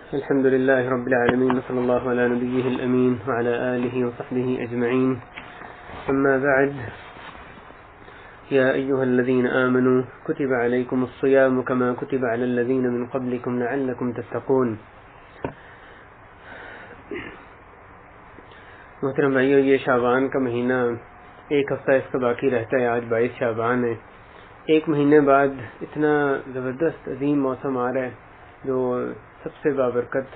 الحمد لله رب العالمين وصلى الله على نبيه الأمين وعلى آله وصحبه أجمعين. أما بعد، يا أيها الذين آمنوا كتب عليكم الصيام كما كتب على الذين من قبلكم لعلكم تتقون. محترم بھائیو، یہ شعبان کا مہینہ ایک ہفتہ اس کا باقی رہتا ہے. آج 22 شعبان ہے. ایک مہینے بعد اتنا زبردست عظیم موسم آ رہا ہے جو سب سے بابرکت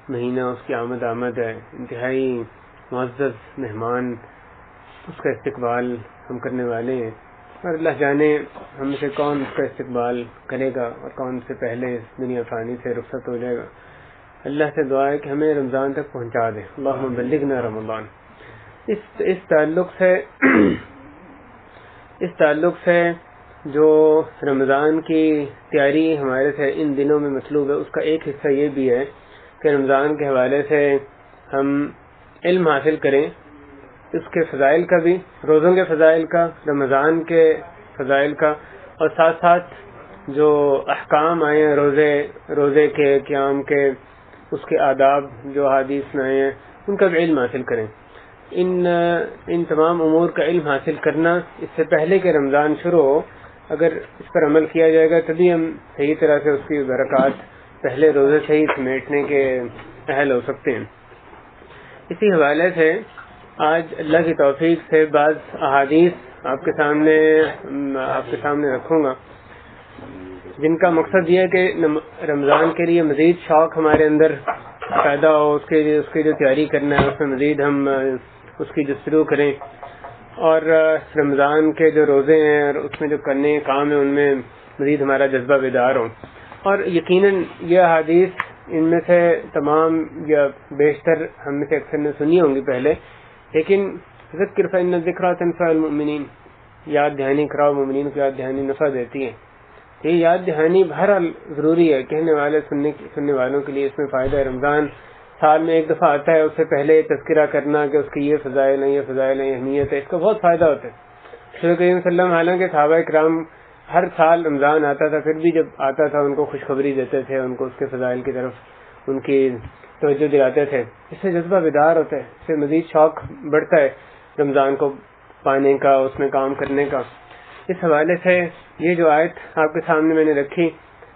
مہینہ، اس کی آمد ہے. انتہائی معزز مہمان، اس کا استقبال ہم کرنے والے ہیں، اور اللہ جانے ہم سے کون اس کا استقبال کرے گا اور کون سے پہلے اس دنیا فانی سے رخصت ہو جائے گا. اللہ سے دعا ہے کہ ہمیں رمضان تک پہنچا دے. اللہم بلغنا رمضان. اس تعلق سے جو رمضان کی تیاری ہمارے سے ان دنوں میں مطلوب ہے، اس کا ایک حصہ یہ بھی ہے کہ رمضان کے حوالے سے ہم علم حاصل کریں، اس کے فضائل کا بھی، روزوں کے فضائل کا، رمضان کے فضائل کا، اور ساتھ ساتھ جو احکام آئے ہیں روزے کے، قیام کے، اس کے آداب جو حدیث میں آئے ہیں، ان کا بھی علم حاصل کریں. ان تمام امور کا علم حاصل کرنا اس سے پہلے کہ رمضان شروع ہو، اگر اس پر عمل کیا جائے گا تبھی ہم صحیح طرح سے اس کی برکات پہلے روزے سے ہی سمیٹنے کے اہل ہو سکتے ہیں. اسی حوالے سے آج اللہ کی توفیق سے بعض احادیث آپ کے سامنے رکھوں گا، جن کا مقصد یہ ہے کہ رمضان کے لیے مزید شوق ہمارے اندر پیدا ہو، اس کی جو تیاری کرنا ہے اس میں مزید ہم اس کی جستجو کریں، اور رمضان کے جو روزے ہیں اور اس میں جو کرنے کام ہیں ان میں مزید ہمارا جذبہ بیدار ہو. اور یقیناً یہ احادیث ان میں سے تمام یا بیشتر ہم میں سے اکثر نے سنی ہوں گی پہلے، لیکن ذکر فإن الذکریٰ تنفع المؤمنین، یاد دہانی کراؤ، مومنین کو یاد دہانی نفع دیتی ہے. یہ یاد دہانی بہرحال ضروری ہے، کہنے والے سننے والوں کے لیے اس میں فائدہ ہے. رمضان سال میں ایک دفعہ آتا ہے، اس سے پہلے تذکرہ کرنا کہ اس کی یہ فضائل ہیں، یہ فضائل ہیں، یہ اہمیت ہے، اس کا بہت فائدہ ہوتا ہے. رسول کریم صلی اللہ علیہ وسلم حالانکہ صحابہ کرام ہر سال رمضان آتا تھا، پھر بھی جب آتا تھا ان کو خوشخبری دیتے تھے، ان کو اس کے فضائل کی طرف ان کی توجہ دلاتے تھے. اس سے جذبہ بیدار ہوتا ہے، اس سے مزید شوق بڑھتا ہے رمضان کو پانے کا، اس میں کام کرنے کا. اس حوالے سے یہ جو آیت آپ کے سامنے میں نے رکھی،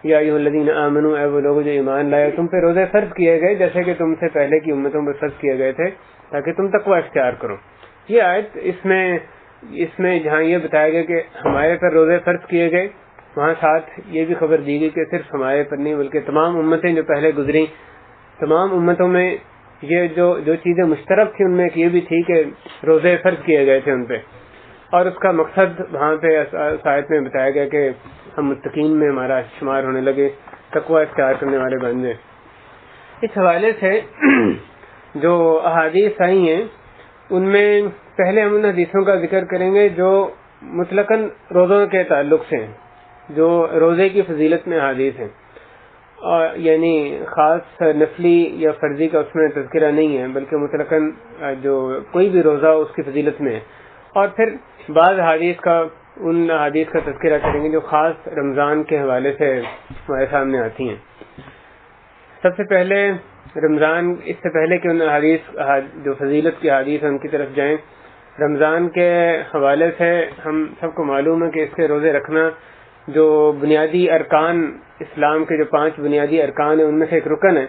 یا ایھا الذین آمنوا، اے وہ لوگ جو ایمان لائے، تم پہ روزے فرض کیے گئے جیسے کہ تم سے پہلے کی امتوں پہ فرض کیے گئے تھے تاکہ تم تقوی اختیار کرو. یہ آیت اس میں جہاں یہ بتایا گیا کہ ہمارے پر روزے فرض کیے گئے، وہاں ساتھ یہ بھی خبر دی گئی کہ صرف ہمارے پر نہیں بلکہ تمام امتیں جو پہلے گزری، تمام امتوں میں یہ جو چیزیں مشترک تھیں ان میں ایک یہ بھی تھی کہ روزے فرض کیے گئے تھے ان پہ. اور اس کا مقصد وہاں پہ اس آیت میں بتایا گیا کہ ہم متقین میں ہمارا شمار ہونے لگے، تقوی اختیار کرنے والے بن گئے. اس حوالے سے جو احادیث آئی ہیں ان میں پہلے ہم ان حدیثوں کا ذکر کریں گے جو مطلقاً روزوں کے تعلق سے ہیں، جو روزے کی فضیلت میں احادیث ہیں، یعنی خاص نفلی یا فرضی کا اس میں تذکرہ نہیں ہے بلکہ مطلقاً جو کوئی بھی روزہ اس کی فضیلت میں ہے. اور پھر بعض ان حدیث کا تذکرہ کریں گے جو خاص رمضان کے حوالے سے ہمارے سامنے آتی ہیں. سب سے پہلے رمضان، اس سے پہلے کہ ان جو فضیلت کی حدیث ان کی طرف جائیں، رمضان کے حوالے سے ہم سب کو معلوم ہے کہ اس کے روزے رکھنا جو بنیادی ارکان اسلام کے جو 5 بنیادی ارکان ہیں ان میں سے ایک رکن ہے.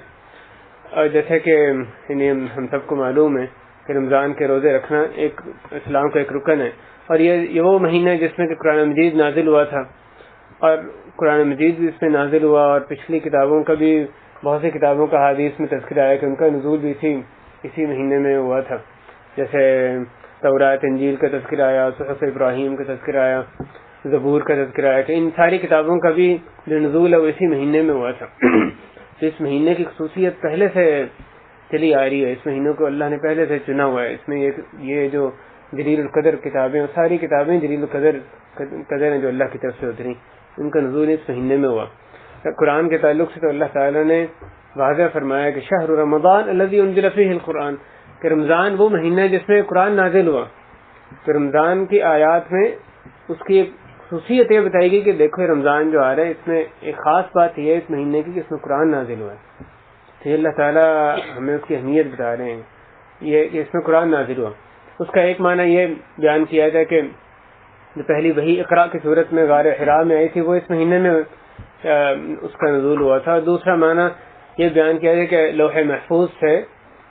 اور جیسے کہ ہم سب کو معلوم ہے کہ رمضان کے روزے رکھنا ایک اسلام کا ایک رکن ہے. اور یہ وہ مہینہ ہے جس میں کہ قرآن مجید نازل ہوا تھا، اور قرآن مجید بھی اس میں نازل ہوا، اور پچھلی کتابوں کا بھی بہت سی کتابوں کا حدیث میں تذکرہ آیا کہ ان کا نزول بھی اسی مہینے میں ہوا تھا. جیسے تورات، انجیل کا تذکرہ آیا، صحف ابراہیم کا تذکرہ آیا، زبور کا تذکرہ آیا، کہ ان ساری کتابوں کا بھی جو نزول ہے وہ اسی مہینے میں ہوا تھا. تو اس مہینے کی خصوصیت پہلے سے چلی آ رہی ہے، اس مہینوں کو اللہ نے پہلے سے چنا ہوا ہے. اس میں یہ جو جلیل القدر کتابیں، ساری کتابیں جلیل القدر ہیں جو اللہ کی طرف سے اتری، ان کا نزول اس مہینے میں ہوا. قرآن کے تعلق سے تو اللہ تعالیٰ نے واضح فرمایا کہ شہر رمضان الذی انزل فیہ القرآن، کہ رمضان وہ مہینہ ہے جس میں قرآن نازل ہوا. تو رمضان کی آیات میں اس کی ایک خصوصیت یہ بتائی گئی کہ دیکھو رمضان جو آ رہا ہے اس میں ایک خاص بات یہ ہے اس مہینے کی کہ اس میں قرآن نازل ہوا ہے. تو اللہ تعالیٰ ہمیں اس کی اہمیت بتا رہے ہیں. یہ کہ اس میں قرآن نازل ہوا. اس کا ایک معنی یہ بیان کیا جائے کہ جو پہلی وحی اقرا کی صورت میں غار حرا میں آئی تھی وہ اس مہینے میں اس کا نزول ہوا تھا. دوسرا معنی یہ بیان کیا جائے کہ لوح محفوظ سے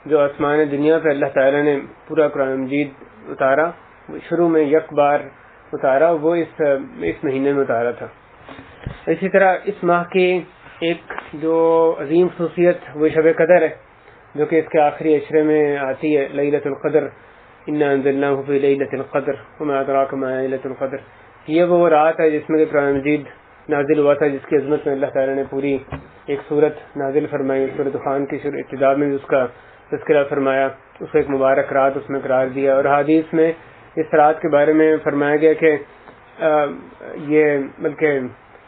جو آسمان دنیا پہ اللہ تعالیٰ نے پورا قرآن مجید اتارا، شروع میں یک بار اتارا، وہ اس مہینے میں اتارا تھا. اسی طرح اس ماہ کی ایک جو عظیم خصوصیت وہ شب قدر ہے، جو کہ اس کے آخری عشرے میں آتی ہے. لیلۃ القدر انا انزلناہ فی لیلۃ القدر وما ادراک ما لیلۃ القدر. یہ وہ رات ہے جس میں کہ قرآن مجید نازل ہوا تھا، جس کی عظمت میں اللہ تعالیٰ نے پوری ایک سورت نازل فرمائی. سورۃ دخان کی ابتدا میں اس کا تذکرہ فرمایا، اس کو ایک مبارک رات اس میں قرار دیا. اور حدیث میں اس رات کے بارے میں فرمایا گیا کہ یہ بلکہ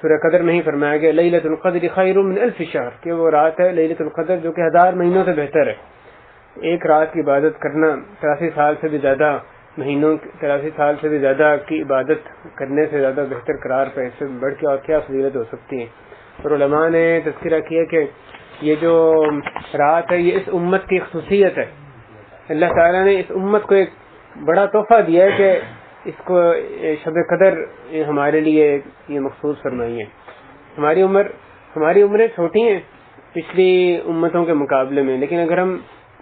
سورہ قدر میں ہی فرمایا گیا لیلۃ القدر خیر من الف شہر، کہ وہ رات ہے لیلۃ القدر جو کہ 1000 مہینوں سے بہتر ہے. ایک رات کی عبادت کرنا 83 سال سے بھی زیادہ مہینوں 83 سال سے بھی زیادہ کی عبادت کرنے سے زیادہ بہتر قرار پہ اس سے بڑھ کے اور کیا فضیلت ہو سکتی ہے. اور علماء نے تذکرہ کیا کہ یہ جو رات ہے یہ اس امت کی خصوصیت ہے. اللہ تعالیٰ نے اس امت کو ایک بڑا تحفہ دیا ہے کہ اس کو شب قدر ہمارے لیے یہ مخصوص فرمائی ہے. ہماری عمریں چھوٹی ہیں پچھلی امتوں کے مقابلے میں، لیکن اگر ہم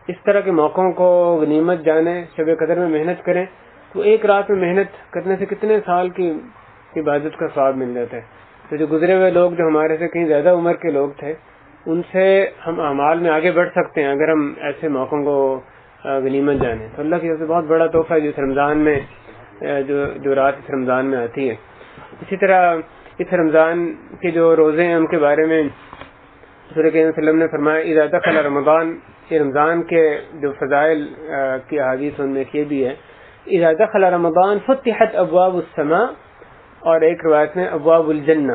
اس طرح کے موقعوں کو غنیمت جانیں، شب قدر میں محنت کریں، تو ایک رات میں محنت کرنے سے کتنے سال کی عبادت کا ثواب مل جاتا ہے. تو جو گزرے ہوئے لوگ جو ہمارے سے کہیں زیادہ عمر کے لوگ تھے، ان سے ہم اعمال میں آگے بڑھ سکتے ہیں اگر ہم ایسے موقعوں کو غنیمت جانیں. تو اللہ کی طرف سے بہت بڑا تحفہ ہے جس رمضان میں جو رات اس رمضان میں آتی ہے. اسی طرح اس رمضان کے جو روزے ہیں ان کے بارے میں رسول کریم صلی اللہ علیہ وسلم نے فرمایا اذا دخل رمضان، یہ رمضان کے جو فضائل کی احادیث ان میں یہ بھی ہے اذا دخل رمضان فتحت ابواب السماء، اور ایک روایت میں ابواب الجنہ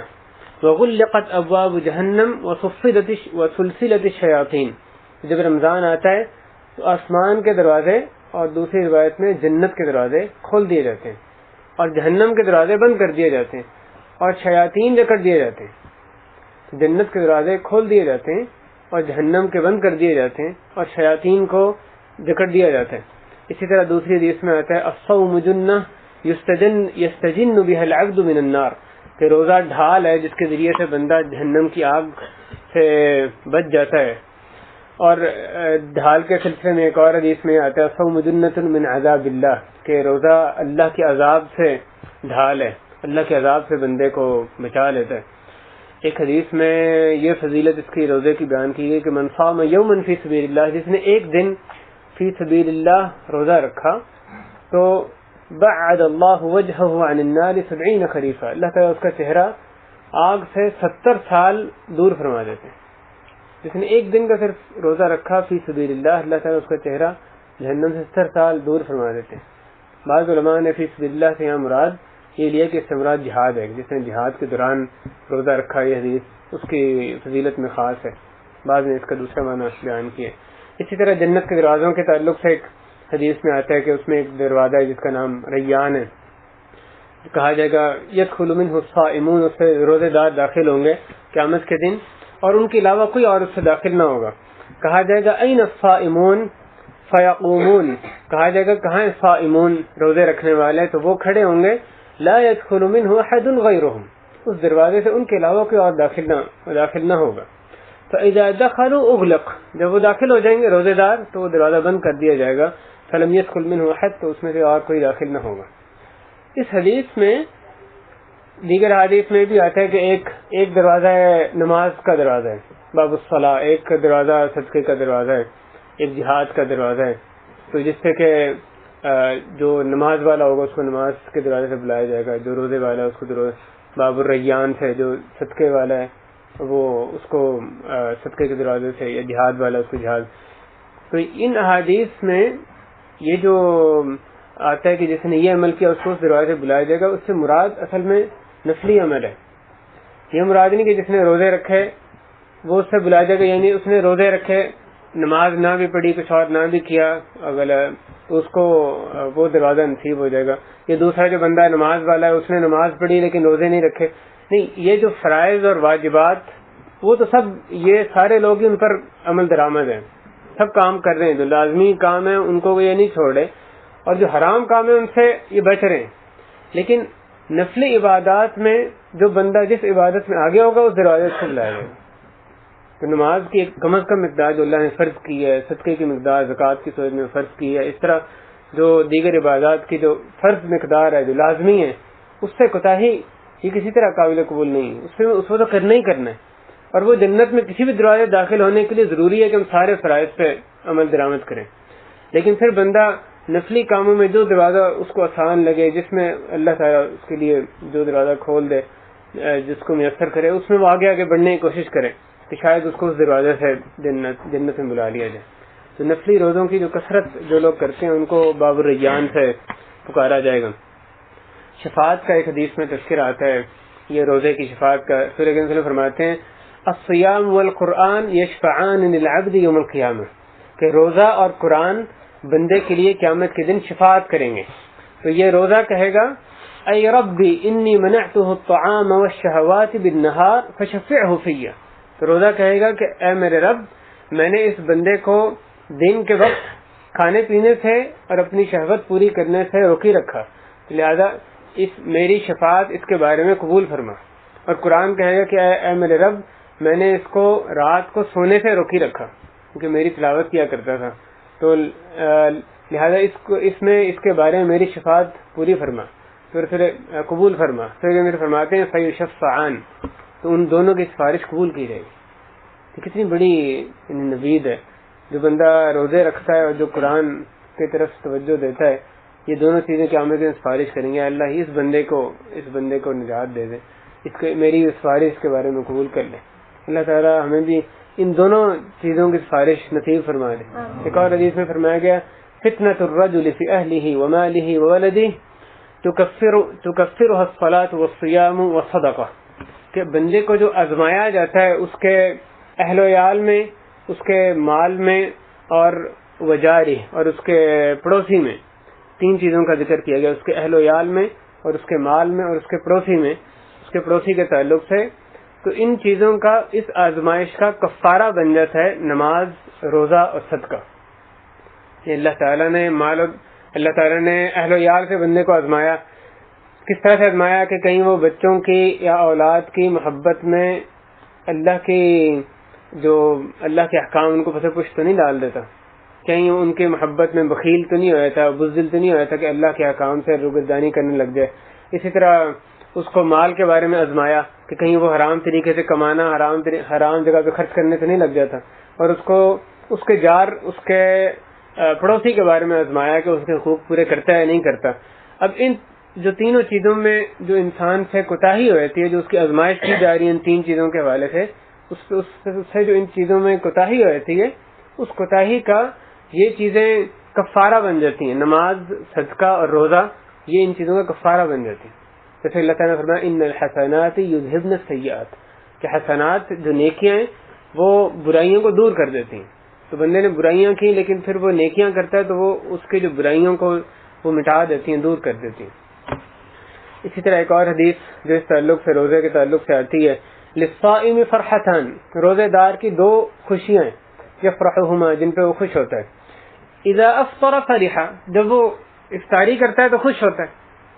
وغلقت ابواب جہنم وسلسلت الشیاطین. جب رمضان آتا ہے تو آسمان کے دروازے اور دوسری روایت میں جنت کے دروازے کھول دیے جاتے ہیں اور جہنم کے دروازے بند کر دیے جاتے ہیں اور شیاطین جکڑ دیے جاتے ہیں. جنت کے دروازے کھول دیے جاتے ہیں اور جہنم کے بند کر دیے جاتے ہیں اور شیاطین کو جکڑ دیا جاتا ہے. اسی طرح دوسری حدیث میں آتا ہے الصوم جنہ یستجن بها العبد من النار، کہ روزہ ڈھال ہے جس کے ذریعے سے بندہ جہنم کی آگ سے بچ جاتا ہے. اور ڈھال کے سلسلے میں ایک اور حدیث میں آتا ہے الصوم جنۃ من عذاب اللہ، کہ روزہ اللہ کے عذاب سے ڈھال ہے، اللہ کے عذاب سے بندے کو بچا لیتا ہے. ایک حدیث میں یہ فضیلت اس کی روزے کی بیان کی گئی کہ من صام یوما فی سبیل اللہ، جس نے ایک دن فی سبیل اللہ روزہ رکھا تو بعد اللہ وجہہ عن النار 70 خریفہ، اللہ تعالیٰ اس کا چہرہ آگ سے 70 سال دور فرما دیتے ہیں. جس نے ایک دن کا صرف روزہ رکھا فی سبیل اللہ، اللہ تعالیٰ اس کا چہرہ جہنم سے 70 سال دور فرما دیتے ہیں. بعض علماء نے فی سبیل اللہ سے یہاں مراد یہ لیا کہ اس سے مراد جہاد ہے، جس نے جہاد کے دوران روزہ رکھا، یہ حدیث اس کی فضیلت میں خاص ہے. بعض نے اس کا دوسرا معنی بیان کیا. اسی طرح جنت کے دروازوں کے تعلق سے ایک حدیث میں آتا ہے کہ اس میں ایک دروازہ ہے جس کا نام ریان ہے، کہا جائے گا یدخل منہ الصائمون، اس سے روزے دار داخل ہوں گے قیامت کے دن اور ان کے علاوہ کوئی اور اس سے داخل نہ ہوگا. کہا جائے گا این الصائمون فیقومون، کہا جائے گا کہاں صائمون روزے رکھنے والے، تو وہ کھڑے ہوں گے. لا يدخل منه احد غیرهم، اس دروازے سے ان کے علاوہ کوئی اور داخل نہ ہوگا. فاذا دخلوا اغلق، جب وہ داخل ہو جائیں گے روزے دار تو وہ دروازہ بند کر دیا جائے گا. فلم يدخل منه احد، تو اس میں سے اور کوئی داخل نہ ہوگا. اس حدیث میں دیگر حدیث میں بھی آتا ہے کہ ایک دروازہ ہے نماز کا دروازہ ہے باب الصلاۃ، ایک دروازہ صدقے کا دروازہ ہے، ایک جہاد کا دروازہ ہے. تو جس سے کہ جو نماز والا ہوگا اس کو نماز کے دروازے سے بلایا جائے گا، جو روزے والا ہے اس کو باب الریان سے، جو صدقے والا ہے وہ اس کو صدقے کے دروازے سے، یا جہاد والا اس کو جہاد. تو ان احادیث میں یہ جو آتا ہے کہ جس نے یہ عمل کیا اس کو اس دروازے سے بلایا جائے گا، اس سے مراد اصل میں نفلی عمل ہے. یہ مراد نہیں کہ جس نے روزے رکھے وہ اس سے بلایا جائے گا، یعنی اس نے روزے رکھے نماز نہ بھی پڑھی کچھ اور نہ بھی کیا اگر تو اس کو وہ دروازہ نصیب ہو جائے گا. یہ دوسرا جو بندہ نماز والا ہے اس نے نماز پڑھی لیکن روزے نہیں رکھے، نہیں، یہ جو فرائض اور واجبات وہ تو سب یہ سارے لوگ ہی ان پر عمل درآمد ہیں، سب کام کر رہے ہیں، جو لازمی کام ہے ان کو یہ نہیں چھوڑ رہے، اور جو حرام کام ہے ان سے یہ بچ رہے ہیں۔ لیکن نفلی عبادات میں جو بندہ جس عبادت میں آگے ہوگا اس دروازے سے کھل جائے گا۔ تو نماز کی ایک کم از کم مقدار جو اللہ نے فرض کی ہے، صدقے کی مقدار زکوٰۃ کی صورت میں فرض کی ہے، اس طرح جو دیگر عبادات کی جو فرض مقدار ہے جو لازمی ہے، اس سے کوتاہی یہ کسی طرح قابل قبول نہیں ہے، اس کو تو کرنا ہی کرنا ہے۔ اور وہ جنت میں کسی بھی دروازے داخل ہونے کے لیے ضروری ہے کہ ہم سارے فرائض پہ عمل درآمد کریں۔ لیکن پھر بندہ نفلی کاموں میں جو دروازہ اس کو آسان لگے، جس میں اللہ تعالیٰ اس کے لیے جو دروازہ کھول دے، جس کو میسر کرے، اس میں وہ آگے آگے بڑھنے کی کوشش کرے کہ شاید اس کو اس دروازے سے جنت میں بلا لیا جائے۔ تو نفلی روزوں کی جو کثرت جو لوگ کرتے ہیں ان کو باب الریان سے پکارا جائے گا۔ شفاعت کا ایک حدیث میں تذکر آتا ہے، یہ روزے کی شفاعت کا، سورہ کے اندر فرماتے ہیں الصیام والقرآن یشفعان للعبد یوم القیامہ، کہ روزہ اور قرآن بندے کے لیے قیامت کے دن شفاعت کریں گے۔ تو یہ روزہ کہے گا اے ربی انی منعته الطعام والشہوات بالنہار فشفعه فی، تو روزہ کہے گا کہ اے میرے رب، میں نے اس بندے کو دن کے وقت کھانے پینے سے اور اپنی شہوت پوری کرنے سے روکی رکھا، لہذا میری شفاعت اس کے بارے میں قبول فرما۔ اور قرآن کہے گا کہ اے میرے رب، میں نے اس کو رات کو سونے سے روکی رکھا کیونکہ میری تلاوت کیا کرتا تھا، تو لہذا اس کے بارے میں میری شفاعت پوری فرما، پھر قبول فرما۔ پھر میرے فرماتے ہیں فیشفعان، تو ان دونوں کی سفارش قبول کی جائے گی۔ تو کتنی بڑی نوید ہے، جو بندہ روزے رکھتا ہے اور جو قرآن کی طرف توجہ دیتا ہے، یہ دونوں چیزیں قیامت میں سفارش کریں گے، اللہ ہی اس بندے کو نجات دے دے، میری سفارش کے بارے میں قبول کر لے۔ اللہ تعالیٰ ہمیں بھی ان دونوں چیزوں کی سفارش نصیب فرما دے۔ ایک اور حدیث میں فرمایا گیا فتنة الرجل في أهله وماله وولده تكفرها الصلاة والصيام والصدقة، کہ بندے کو جو آزمایا جاتا ہے اس کے اہل و عیال میں، اس کے مال میں، اور وجاری اور اس کے پڑوسی میں، تین چیزوں کا ذکر کیا گیا، اس کے اہل و عیال میں اور اس کے مال میں اور اس کے پڑوسی میں، اس کے پڑوسی کے تعلق سے۔ تو ان چیزوں کا اس آزمائش کا کفارہ بن جاتا ہے نماز، روزہ اور صدقہ۔ یہ اللہ تعالیٰ نے اہل و عیال سے بندے کو آزمایا، کس طرح سے آزمایا کہ کہیں وہ بچوں کی یا اولاد کی محبت میں اللہ کے احکام ان کو پس پش تو نہیں ڈال دیتا، کہیں ان کی محبت میں بخیل تو نہیں ہوا تھا، بزدل تو نہیں ہوا تھا کہ اللہ کے احکام سے روگردانی کرنے لگ جائے۔ اسی طرح اس کو مال کے بارے میں آزمایا کہ کہیں وہ حرام طریقے سے کمانا، حرام جگہ پہ خرچ کرنے سے نہیں لگ جاتا، اور اس کے جار، اس کے پڑوسی کے بارے میں آزمایا کہ اس کے حقوق پورے کرتا ہے نہیں کرتا۔ اب ان جو تینوں چیزوں میں جو انسان سے کوتاہی ہوتی ہے، جو اس کی آزمائش کی جا رہی ہے ان تین چیزوں کے حوالے سے، اس سے جو ان چیزوں میں کوتاہی ہوتی ہے، اس کوتاہی کا یہ چیزیں کفارہ بن جاتی ہیں، نماز، صدقہ اور روزہ، یہ ان چیزوں کا کفارہ بن جاتی ہیں۔ جیسے اللہ تعالیٰ نے فرمایا ان الحسنات یذہبن السیئات، کہ حسنات جو نیکیاں ہیں وہ برائیوں کو دور کر دیتی ہیں۔ تو بندے نے برائیاں کی لیکن پھر وہ نیکیاں کرتا ہے تو وہ اس کے جو برائیوں کو وہ مٹا دیتی ہیں، دور کر دیتی ہیں۔ اسی طرح ایک اور حدیث جو اس تعلق سے، روزے کے تعلق سے آتی ہے، للصائم فرحتان، روزے دار کی دو خوشیاں ہیں، یفرحہما، جن پہ وہ خوش ہوتا ہے، اذا افطر فرح، جب وہ افطاری کرتا ہے تو خوش ہوتا ہے،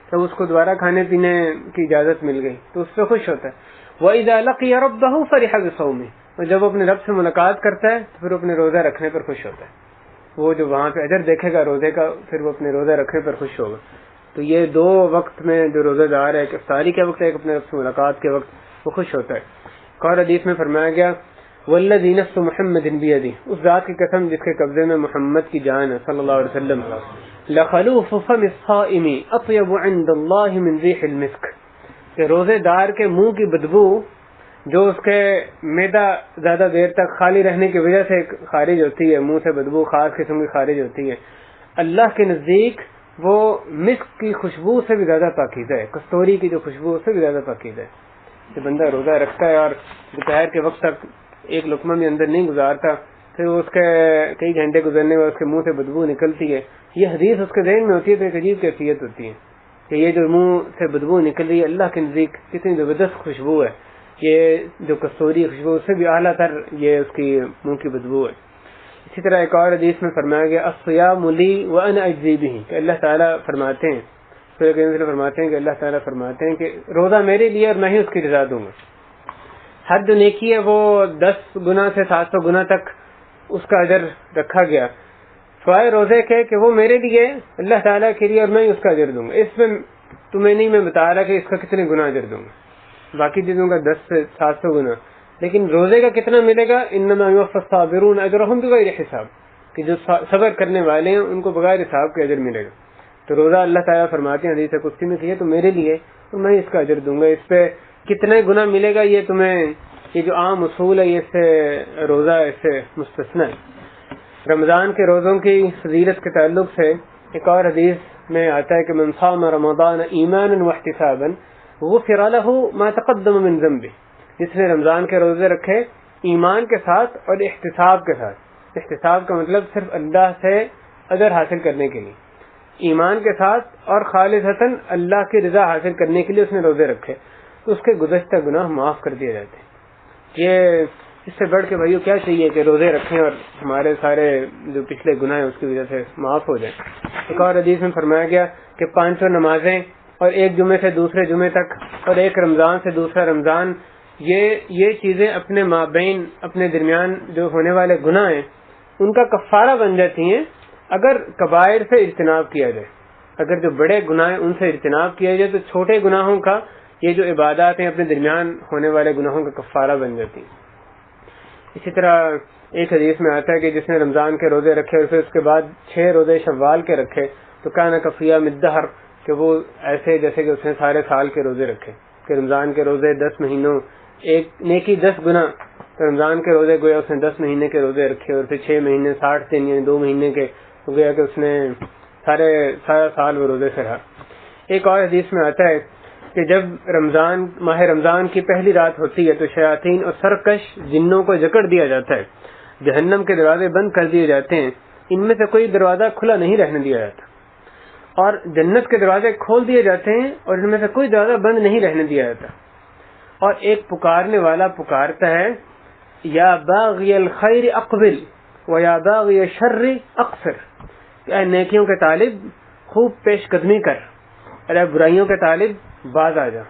تو اس کو دوبارہ کھانے پینے کی اجازت مل گئی تو اس پہ خوش ہوتا ہے، وَإِذَا لَقِيَ رَبَّهُ فَرِحَ بِصَوْمِهِ، اور جب وہ اپنے رب سے ملاقات کرتا ہے تو پھر اپنے روزہ رکھنے پر خوش ہوتا ہے، وہ جو وہاں پہ اجر دیکھے گا روزے کا، پھر وہ اپنے روزہ رکھنے پر خوش ہوگا۔ تو یہ دو وقت میں جو روزہ دار ہے، ایک افطاری کے وقت ہے، ایک اپنے رب سے ملاقات کے وقت، وہ خوش ہوتا ہے۔ ایک اور حدیث میں فرمایا گیا والذی نفس محمد بیدہ، اس ذات کی قسم جس کے قبضے میں محمد کی جان ہے صلی اللہ علیہ وسلم، لخلوف فم الصائم اطیب عند اللہ من ریح المسک، کہ روزے دار کے منہ کی بدبو جو اس کے معدہ زیادہ دیر تک خالی رہنے کی وجہ سے خارج ہوتی ہے، منہ سے بدبو خاص قسم کی خارج ہوتی ہے، اللہ کے نزدیک وہ مسک کی خوشبو سے بھی زیادہ پاکیزہ ہے، کستوری کی جو خوشبو اس سے بھی زیادہ پاکیزہ ہے۔ کہ بندہ روزہ رکھتا ہے اور دوپہر کے وقت تک ایک لقمہ بھی اندر نہیں گزارتا، پھر اس کے کئی گھنٹے گزرنے میں اس کے منہ سے بدبو نکلتی ہے، یہ حدیث اس کے ذہن میں ہوتی ہے تو ایک عجیب کیفیت ہوتی ہے کہ یہ جو منہ سے بدبو نکل رہی ہے اللہ کے نزدیک کتنی زبردست خوشبو ہے، یہ جو کستوری خوشبو اس سے بھی اعلیٰ تر یہ اس کی منہ کی بدبو ہے۔ اسی طرح ایک اور حدیث میں فرمایا گیا الصیام لی وانا اجزی بہ، کہ اللہ تعالیٰ فرماتے ہیں کہ اللہ تعالیٰ فرماتے ہیں کہ روزہ میرے لیے اور میں ہی اس کی رضا دوں گا۔ ہر جو نیکی ہے وہ 10 گنا سے 700 گنا تک اس کا اجر رکھا گیا، سوائے روزے کے کہ وہ میرے لیے اللہ تعالیٰ کے لیے اور میں ہی اس کا اجر دوں گا۔ اس میں تمہیں نہیں میں بتا رہا کہ اس کا کتنے گنا اجر دوں گا، باقی چیزوں کا 10 سے 700 گنا، لیکن روزے کا کتنا ملے گا؟ انما یوفی الصابرون اجرهم بغیر حساب، کہ جو صبر کرنے والے ہیں ان کو بغیر حساب کے اجر ملے گا۔ تو روزہ اللہ تعالیٰ فرماتے ہیں حدیث قدسی میں کہ یہ تو میرے لیے اور میں اس کا اجر دوں گا، اس پہ کتنے گنا ملے گا یہ تمہیں، یہ جو عام اصول ہے یہ اس سے روزہ اس سے مستثنی ہے۔ رمضان کے روزوں کی فضیلت کے تعلق سے ایک اور حدیث میں آتا ہے کہ من صام رمضان ایمانا واحتسابا غفر له ما تقدم من ذنبه، جس نے رمضان کے روزے رکھے ایمان کے ساتھ اور احتساب کے ساتھ، احتساب کا مطلب صرف اللہ سے اجر حاصل کرنے کے لیے، ایمان کے ساتھ اور خالصتاً اللہ کی رضا حاصل کرنے کے لیے اس نے روزے رکھے تو اس کے گزشتہ گناہ معاف کر دیے جاتے ہیں۔ یہ اس سے بڑھ کے بھائیو کیا چاہیے کہ روزے رکھیں اور ہمارے سارے جو پچھلے گناہ ہیں اس کی وجہ سے معاف ہو جائیں۔ ایک اور حدیث میں فرمایا گیا کہ 500 نمازیں اور ایک جمعے سے دوسرے جمعے تک اور ایک رمضان سے دوسرا رمضان، یہ چیزیں اپنے مابین اپنے درمیان جو ہونے والے گناہ ہیں ان کا کفارہ بن جاتی ہیں اگر کبائر سے اجتناب کیا جائے۔ اگر جو بڑے گناہ ہیں ان سے اجتناب کیا جائے تو چھوٹے گناہوں کا یہ جو عبادات ہیں اپنے درمیان ہونے والے گناہوں کا کفارہ بن جاتی ہیں۔ اسی طرح ایک حدیث میں آتا ہے کہ جس نے رمضان کے روزے رکھے اور پھر اس کے بعد 6 روزے شوال کے رکھے تو کانا کفیہ مدہر، کہ وہ ایسے جیسے کہ اس نے سارے سال کے روزے رکھے، کہ رمضان کے روزے 10 مہینوں ایک نیکی 10 گنا، تو رمضان کے روزے گویا اس نے 10 مہینے کے روزے رکھے اور پھر 6 مہینے 60 دن یعنی 2 مہینے کے، تو گویا کہ اس نے سارا سال وہ روزے سے رہا۔ ایک اور حدیث میں آتا ہے کہ جب ماہ رمضان کی پہلی رات ہوتی ہے تو شیاطین اور سرکش جنوں کو جکڑ دیا جاتا ہے، جہنم کے دروازے بند کر دیے جاتے ہیں، ان میں سے کوئی دروازہ کھلا نہیں رہنے دیا جاتا، اور جنت کے دروازے کھول دیے جاتے ہیں اور ان میں سے کوئی دروازہ بند نہیں رہنے دیا جاتا، اور ایک پکارنے والا پکارتا ہے یا باغی الخیر اقبل و یا باغی الشر اقصر، اے نیکیوں کے طالب خوب پیش قدمی کر، اے برائیوں کے طالب باز آ جا۔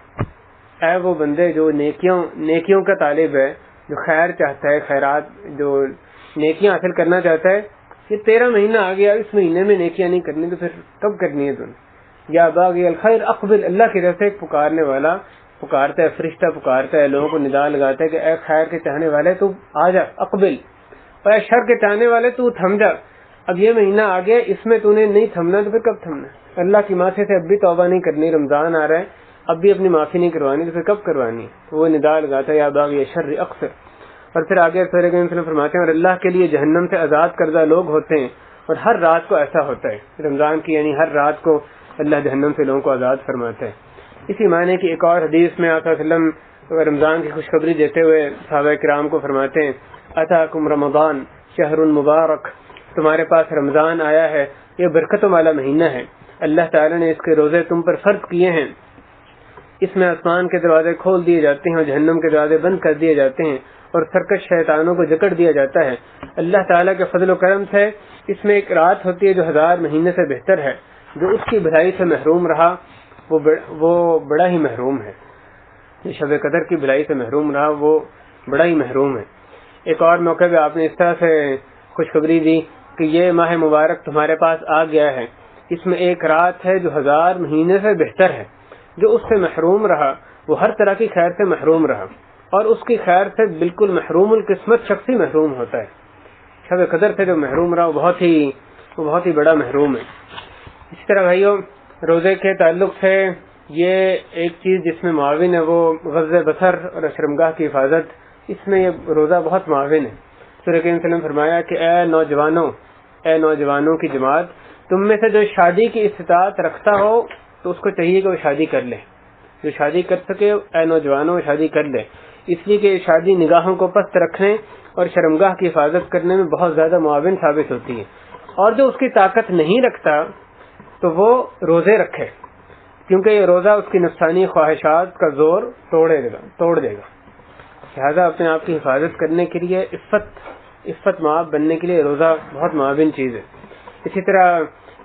اے وہ بندے جو نیکیوں کا طالب ہے، جو خیر چاہتا ہے، خیرات جو نیکیاں حاصل کرنا چاہتا ہے، یہ 13 مہینہ آ گیا، اس مہینے میں نیکیاں نہیں کرنی تو پھر کب کرنی ہے تم؟ یا باغی الخیر اقبل، اللہ کی طرف سے ایک پکارنے والا پکارتا ہے، فرشتہ پکارتا ہے، لوگوں کو ندا لگاتا ہے کہ اے خیر کے چاہنے والے تو آ جا اقبل، اور اے شر کے چاہنے والے تو تھم جا، اب یہ مہینہ آ گیا اس میں تو نے نہیں تھمنا تو پھر کب تھمنا؟ اللہ کی معافی سے اب بھی توبہ نہیں کرنی، رمضان آ رہا ہے اب بھی اپنی معافی نہیں کروانی تو پھر کب کروانی؟ وہ ندا لگاتا ہے یا باغی الشر اقصر۔ اور پھر آگے رسول کریم صلی اللہ علیہ وسلم فرماتے ہیں اور اللہ کے لیے جہنم سے آزاد کردہ لوگ ہوتے ہیں، اور ہر رات کو ایسا ہوتا ہے، رمضان کی یعنی ہر رات کو اللہ جہنم سے لوگوں کو آزاد فرماتا ہے۔ اسی معنی کی ایک اور حدیث میں آپ صلی اللہ علیہ وسلم رمضان کی خوشخبری دیتے ہوئے صحابہ کرام کو فرماتے ہیں اتاکم رمضان شہر مبارک، تمہارے پاس رمضان آیا ہے، یہ برکتوں والا مہینہ ہے، اللہ تعالی نے اس کے روزے تم پر فرض کیے ہیں، اس میں آسمان کے دروازے کھول دیے جاتے ہیں اور جہنم کے دروازے بند کر دیے جاتے ہیں اور سرکش شیطانوں کو جکڑ دیا جاتا ہے۔ اللہ تعالیٰ کے فضل و کرم سے اس میں ایک رات ہوتی ہے جو 1000 مہینے سے بہتر ہے، جو اس کی بھلائی سے محروم رہا وہ بڑا ہی محروم ہے، جو شب قدر کی بھلائی سے محروم رہا وہ بڑا ہی محروم ہے۔ ایک اور موقع پہ آپ نے اس طرح سے خوشخبری دی کہ یہ ماہ مبارک تمہارے پاس آ گیا ہے، اس میں ایک رات ہے جو 1000 مہینے سے بہتر ہے، جو اس سے محروم رہا وہ ہر طرح کی خیر سے محروم رہا، اور اس کی خیر سے بالکل محروم القسمت شخص ہی محروم ہوتا ہے۔ شب قدر سے جو محروم رہا وہ بہت ہی بڑا محروم ہے۔ اسی طرح بھائیو روزے کے تعلق سے یہ ایک چیز جس میں معاون ہے وہ غض بصر اور شرمگاہ کی حفاظت، اس میں یہ روزہ بہت معاون ہے۔ رسول کریم صلی اللہ علیہ وسلم نے فرمایا کہ اے نوجوانوں کی جماعت، تم میں سے جو شادی کی استطاعت رکھتا ہو تو اس کو چاہیے کہ وہ شادی کر لے، جو شادی کر سکے اے نوجوانوں شادی کر لے، اس لیے کہ شادی نگاہوں کو پست رکھنے اور شرمگاہ کی حفاظت کرنے میں بہت زیادہ معاون ثابت ہوتی ہے، اور جو اس کی طاقت نہیں رکھتا تو وہ روزے رکھے، کیونکہ یہ روزہ اس کی نفسانی خواہشات کا زور توڑ دے گا۔ لہٰذا اپنے آپ کی حفاظت کرنے کے لیے عفت معاف بننے کے لیے روزہ بہت معاون چیز ہے. اسی طرح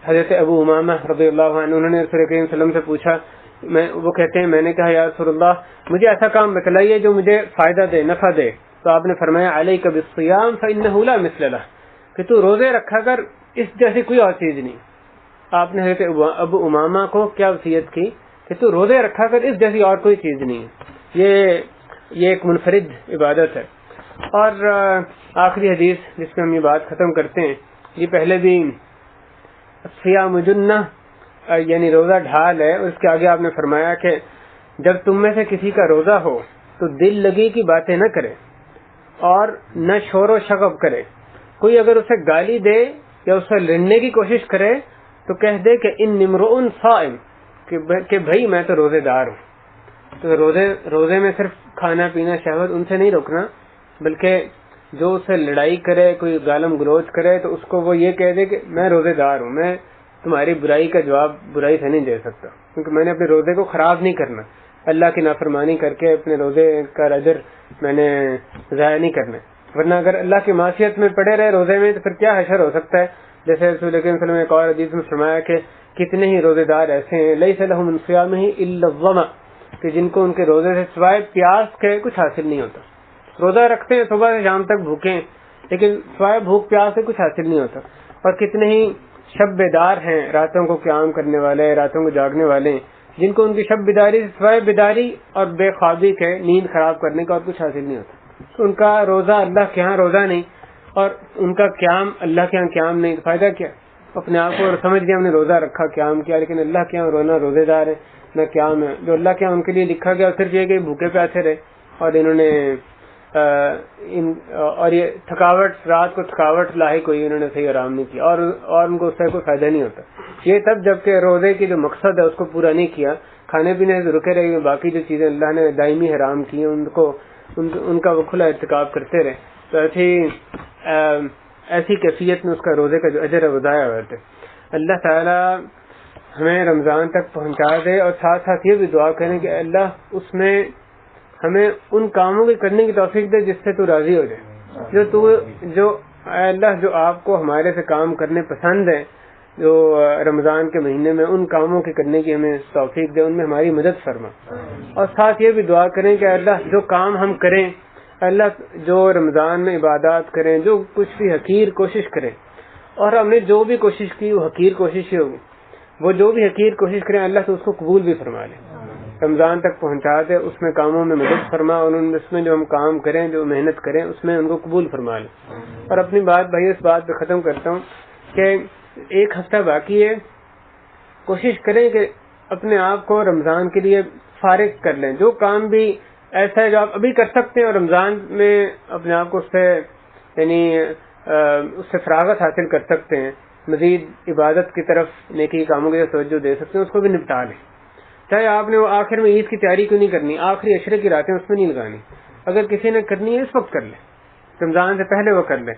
حضرت ابو امامہ رضی اللہ عنہ انہوں نے رسول کریم صلی اللہ علیہ وسلم سے پوچھا, وہ کہتے ہیں میں نے کہا یا رسول اللہ مجھے ایسا کام بتلائیے جو مجھے فائدہ دے, نفع دے. تو آپ نے فرمایا علیک بالصیام فإنہ لا مثل لہ, کہ تو روزے رکھا کر, اس جیسی کوئی اور چیز نہیں. آپ نے حضرت ابو امامہ کو کیا وصیت کی کہ تو روزے رکھا کر, اس جیسی اور کوئی چیز نہیں ہے. یہ ایک منفرد عبادت ہے. اور آخری حدیث جس میں ہم یہ بات ختم کرتے ہیں, یہ پہلے بھی صیام جنہ یعنی روزہ ڈھال ہے, اور اس کے آگے آپ نے فرمایا کہ جب تم میں سے کسی کا روزہ ہو تو دل لگی کی باتیں نہ کرے اور نہ شور و شغب کرے. کوئی اگر اسے گالی دے یا اسے لڑنے کی کوشش کرے تو کہہ دے کہ ان امرؤ صائم, کہ بھائی میں تو روزے دار ہوں. تو روزے میں صرف کھانا پینا شہوت ان سے نہیں روکنا, بلکہ جو اسے لڑائی کرے, کوئی گالم گلوچ کرے تو اس کو وہ یہ کہہ دے کہ میں روزے دار ہوں, میں تمہاری برائی کا جواب برائی سے نہیں دے سکتا, کیونکہ میں نے اپنے روزے کو خراب نہیں کرنا, اللہ کی نافرمانی کر کے اپنے روزے کا اجر میں نے ضائع نہیں کرنا. ورنہ اگر اللہ کی معصیت میں پڑے رہے روزے میں تو پھر کیا حشر ہو سکتا ہے. جیسے رسول کریم صلی اللہ علیہ وسلم نے ایک اور حدیث میں فرمایا کہ کتنے ہی روزے دار ایسے ہیں لیس لهم من صیامہ الا الظمأ, کہ جن کو ان کے روزے سے سوائے پیاس کے کچھ حاصل نہیں ہوتا. روزہ رکھتے ہیں صبح سے شام تک بھوکے, لیکن سوائے بھوک پیاس سے کچھ حاصل نہیں ہوتا. اور کتنے ہی شب بیدار ہیں, راتوں کو قیام کرنے والے, راتوں کو جاگنے والے, جن کو ان کی شب بیداری سے سوائے بیداری اور بے خوابی کے, نیند خراب کرنے کا اور کچھ حاصل نہیں ہوتا. تو ان کا روزہ اللہ کے ہاں روزہ نہیں, اور ان کا قیام اللہ کے ہاں قیام نہیں. فائدہ کیا؟ اپنے آپ کو سمجھ گیا ہم نے روزہ رکھا, قیام کیا, لیکن اللہ کے ہاں رونا روزے دار ہے نہ قیام ہے. جو اللہ کے ہاں ان کے لیے لکھا گیا صرف یہ کہ بھوکے پیاسے رہے, اور انہوں نے اور یہ تھکاوٹ, رات کو تھکاوٹ لاحق ہوئی, انہوں نے صحیح آرام نہیں کیا, اور ان کو اس سے کوئی فائدہ نہیں ہوتا. یہ تب جب کہ روزے کی جو مقصد ہے اس کو پورا نہیں کیا, کھانے پینے سے رکے رہے, باقی جو چیزیں اللہ نے دائمی حرام کی ہیں ان کا وہ کھلا ارتکاب کرتے رہے, تو ایسی کیفیت میں اس کا روزے کا جو اجر ہے وہ ضائع ہوتے. اللہ تعالیٰ ہمیں رمضان تک پہنچا دے, اور ساتھ ساتھ یہ بھی دعا کریں کہ اللہ اس میں ہمیں ان کاموں کی کرنے کی توفیق دے جس سے تو راضی ہو جائے. جو اللہ جو آپ کو ہمارے سے کام کرنے پسند ہے, جو رمضان کے مہینے میں ان کاموں کی کرنے کی ہمیں توفیق دے, ان میں ہماری مدد فرما. اور ساتھ یہ بھی دعا کریں کہ اللہ جو کام ہم کریں, اللہ جو رمضان میں عبادات کریں, جو کچھ بھی حقیر کوشش کریں, اور ہم نے جو بھی کوشش کی وہ حقیر کوشش ہی ہوگی, وہ جو بھی حقیر کوشش کریں اللہ سے اس کو قبول بھی فرما لے, رمضان تک پہنچا دے, اس میں کاموں میں مدد فرما, اور اس میں جو ہم کام کریں, جو محنت کریں, اس میں ان کو قبول فرما لے. اور اپنی بات بھائی اس بات پہ ختم کرتا ہوں کہ ایک ہفتہ باقی ہے, کوشش کریں کہ اپنے آپ کو رمضان کے لیے فارغ کر لیں. جو کام بھی ایسا ہے جو آپ ابھی کر سکتے ہیں اور رمضان میں اپنے آپ کو اس سے فراغت حاصل کر سکتے ہیں, مزید عبادت کی طرف, نیکی کاموں کی طرف توجہ دے سکتے ہیں, اس کو بھی نپٹا لیں. چاہے آپ نے وہ آخر میں عید کی تیاری کیوں نہیں کرنی, آخری عشرے کی راتیں اس میں نہیں لگانی, اگر کسی نے کرنی ہے اس وقت کر لیں, رمضان سے پہلے وہ کر لیں.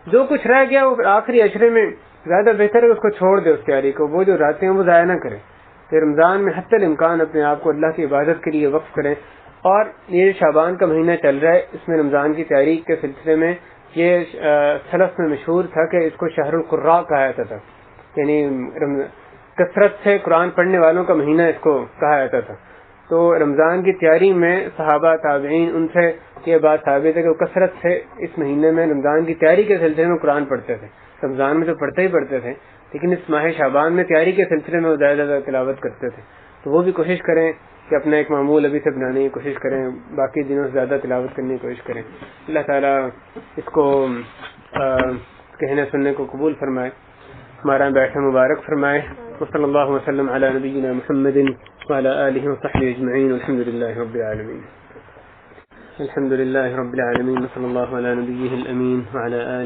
جو کچھ رہ گیا وہ آخری عشرے میں زیادہ بہتر ہے اس کو چھوڑ دے, اس تیاری کو, وہ جو راتیں ہیں وہ ضائع نہ کریں. کہ رمضان میں حتی الامکان اپنے آپ کو اللہ کی عبادت کے لیے وقف کریں. اور یہ شعبان کا مہینہ چل رہا ہے, اس میں رمضان کی تیاری کے سلسلے میں یہ سلف میں مشہور تھا کہ اس کو شہر القراء کہا جاتا تھا, یعنی کثرت سے قرآن پڑھنے والوں کا مہینہ اس کو کہا جاتا تھا. تو رمضان کی تیاری میں صحابہ تابعین ان سے یہ بات ثابت ہے کہ وہ کثرت سے اس مہینے میں رمضان کی تیاری کے سلسلے میں قرآن پڑھتے تھے. رمضان میں تو پڑھتے ہی پڑھتے تھے, لیکن اس ماہ شعبان میں تیاری کے سلسلے میں وہ زیادہ تلاوت کرتے تھے. تو وہ بھی کوشش کریں کہ اپنا ایک معمول ابھی سے بنانے کی کوشش کریں, باقی دنوں سے زیادہ تلاوت کرنے کی کوشش کریں. اللہ تعالیٰ اس کو کہنے سننے کو قبول فرمائے, ہمارا بیٹھا مبارک فرمائے. وصلی اللہ وسلم علی نبینا محمد وعلی آلہ وصحبہ اجمعین, والحمد للہ رب العالمین. الحمد للہ رب العالمین, وصلی اللہ علی نبیہ الامین وعلی آلہ